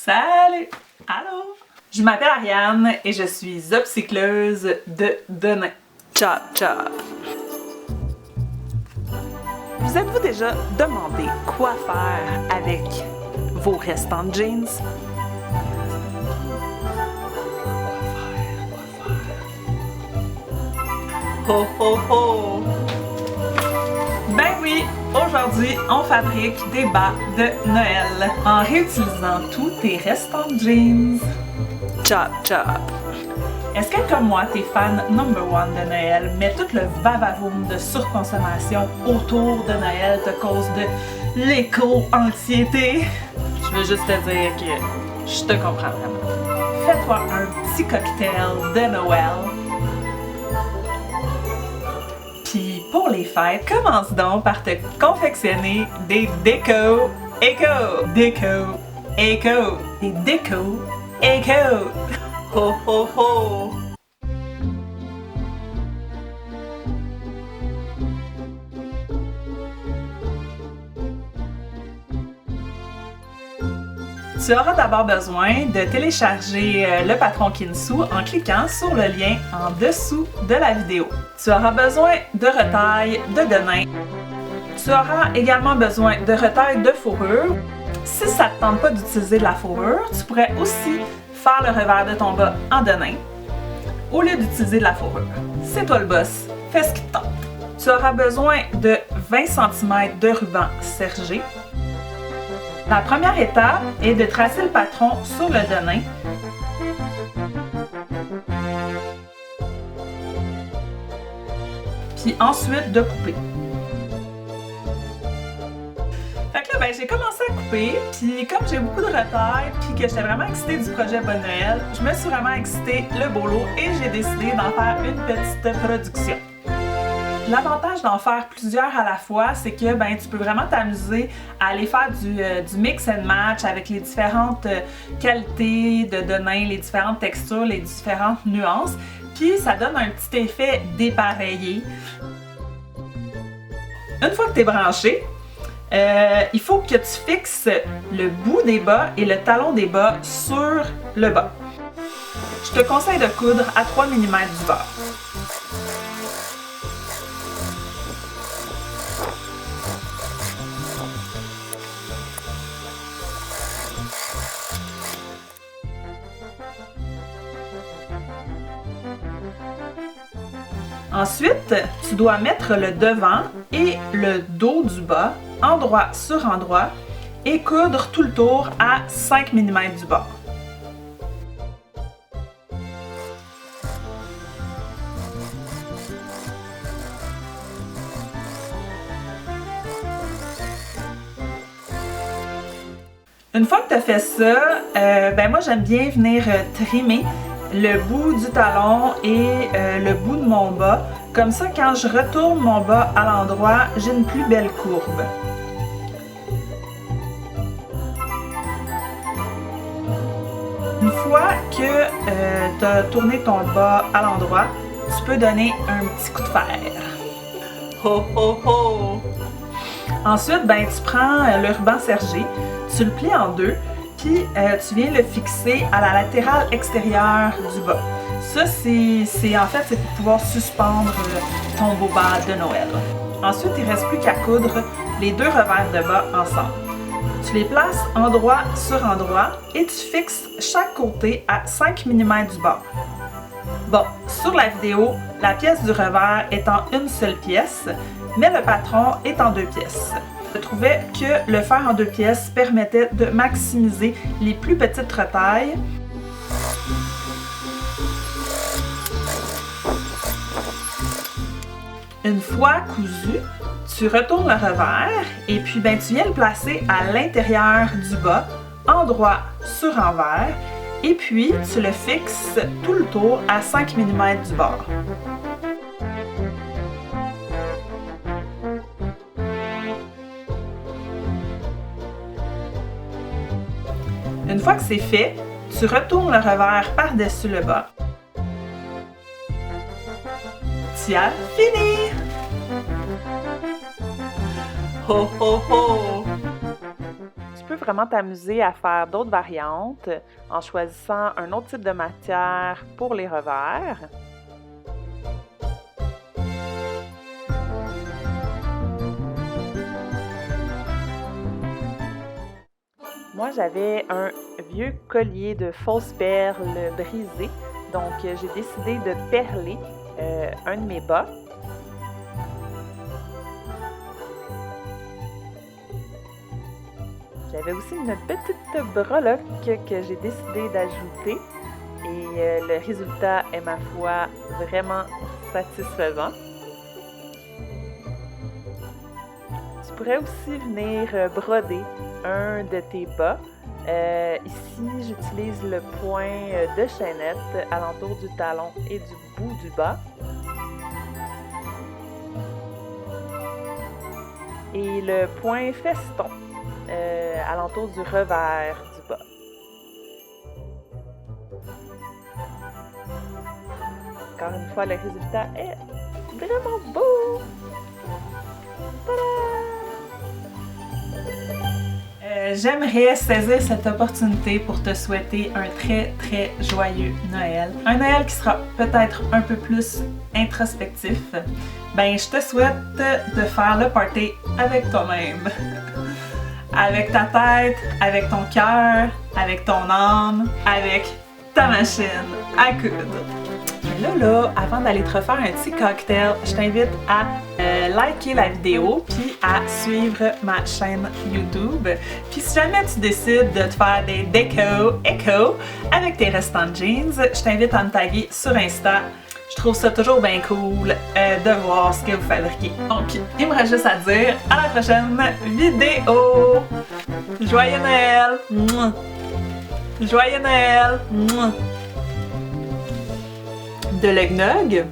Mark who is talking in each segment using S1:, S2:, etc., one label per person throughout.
S1: Salut! Allô? Je m'appelle Ariane et je suis upcycleuse de Denain. Chop chop! Vous êtes-vous déjà demandé quoi faire avec vos restants de jeans? Ho ho ho! Ben oui, aujourd'hui, on fabrique des bas de Noël en réutilisant tous tes restants de jeans. Chop chop! Est-ce que comme moi, t'es fan number one de Noël, mais tout le va-va-voum de surconsommation autour de Noël te cause de l'éco-anxiété? Je veux juste te dire que je te comprends vraiment. Fais-toi un petit cocktail de Noël. Puis pour les fêtes, commence donc par te confectionner des décos éco. Déco éco. Des décos éco. Ho ho ho! Tu auras d'abord besoin de télécharger le patron Kinsu en cliquant sur le lien en dessous de la vidéo. Tu auras besoin de retaille de Denain. Tu auras également besoin de retaille de fourrure. Si ça ne te tente pas d'utiliser de la fourrure, tu pourrais aussi faire le revers de ton bas en Denain au lieu d'utiliser de la fourrure. C'est toi le boss, fais ce qui te tente. Tu auras besoin de 20 cm de ruban sergé. La première étape est de tracer le patron sur le Denain. Puis ensuite de couper. Fait que là, ben, j'ai commencé à couper, puis comme j'ai beaucoup de retaille, puis que j'étais vraiment excitée du projet Bon Noël, je me suis vraiment excitée le bolo et j'ai décidé d'en faire une petite production. L'avantage d'en faire plusieurs à la fois, c'est que ben, tu peux vraiment t'amuser à aller faire du mix and match avec les différentes qualités de Denain, les différentes textures, les différentes nuances, puis ça donne un petit effet dépareillé. Une fois que tu es branché, il faut que tu fixes le bout des bas et le talon des bas sur le bas. Je te conseille de coudre à 3 mm du bord. Ensuite, tu dois mettre le devant et le dos du bas endroit sur endroit et coudre tout le tour à 5 mm du bord. Une fois que tu as fait ça, ben moi j'aime bien venir trimer le bout du talon et le bout de mon bas. Comme ça, quand je retourne mon bas à l'endroit, j'ai une plus belle courbe. Une fois que tu as tourné ton bas à l'endroit, tu peux donner un petit coup de fer. Ho ho ho! Ensuite, ben, tu prends le ruban sergé, tu le plies en deux, puis tu viens le fixer à la latérale extérieure du bas. Ça, c'est pour pouvoir suspendre ton beau bas de Noël. Ensuite, il ne reste plus qu'à coudre les deux revers de bas ensemble. Tu les places endroit sur endroit et tu fixes chaque côté à 5 mm du bord. Bon, sur la vidéo, la pièce du revers est en une seule pièce, mais le patron est en deux pièces. Je trouvais que le faire en deux pièces permettait de maximiser les plus petites retailles. Une fois cousu, tu retournes le revers et puis ben, tu viens le placer à l'intérieur du bas, endroit sur envers, et puis tu le fixes tout le tour à 5 mm du bord. Une fois que c'est fait, tu retournes le revers par-dessus le bas. Tu as fini! Ho ho ho! Tu peux
S2: peux vraiment t'amuser à faire d'autres variantes en choisissant un autre type de matière pour les revers. Moi, j'avais un vieux collier de fausses perles brisées, donc j'ai décidé de perler un de mes bas. J'avais aussi une petite breloque que j'ai décidé d'ajouter et le résultat est, ma foi, vraiment satisfaisant. Tu pourrais aussi venir broder un de tes bas. Ici, j'utilise le point de chaînette alentour du talon et du bout du bas. Et le point feston alentour du revers du bas. Encore une fois, le résultat est vraiment beau!
S1: J'aimerais saisir cette opportunité pour te souhaiter un très très joyeux Noël. Un Noël qui sera peut-être un peu plus introspectif. Ben, je te souhaite de faire le party avec toi-même. Avec ta tête, avec ton cœur, avec ton âme, avec ta machine à coudre. Mais là, avant d'aller te refaire un petit cocktail, je t'invite à liker la vidéo puis à suivre ma chaîne YouTube. Puis si jamais tu décides de te faire des déco avec tes restants de jeans, je t'invite à me taguer sur Insta. Je trouve ça toujours bien cool de voir ce que vous fabriquez. Donc, il me reste juste à dire à la prochaine vidéo! Joyeux Noël! Mouah. Joyeux Noël! Mouah. De l'eggnog,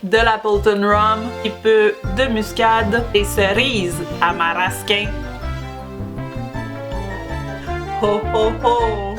S1: de l'Appleton Rum, un peu de muscade et cerises à marasquin. Ho ho ho!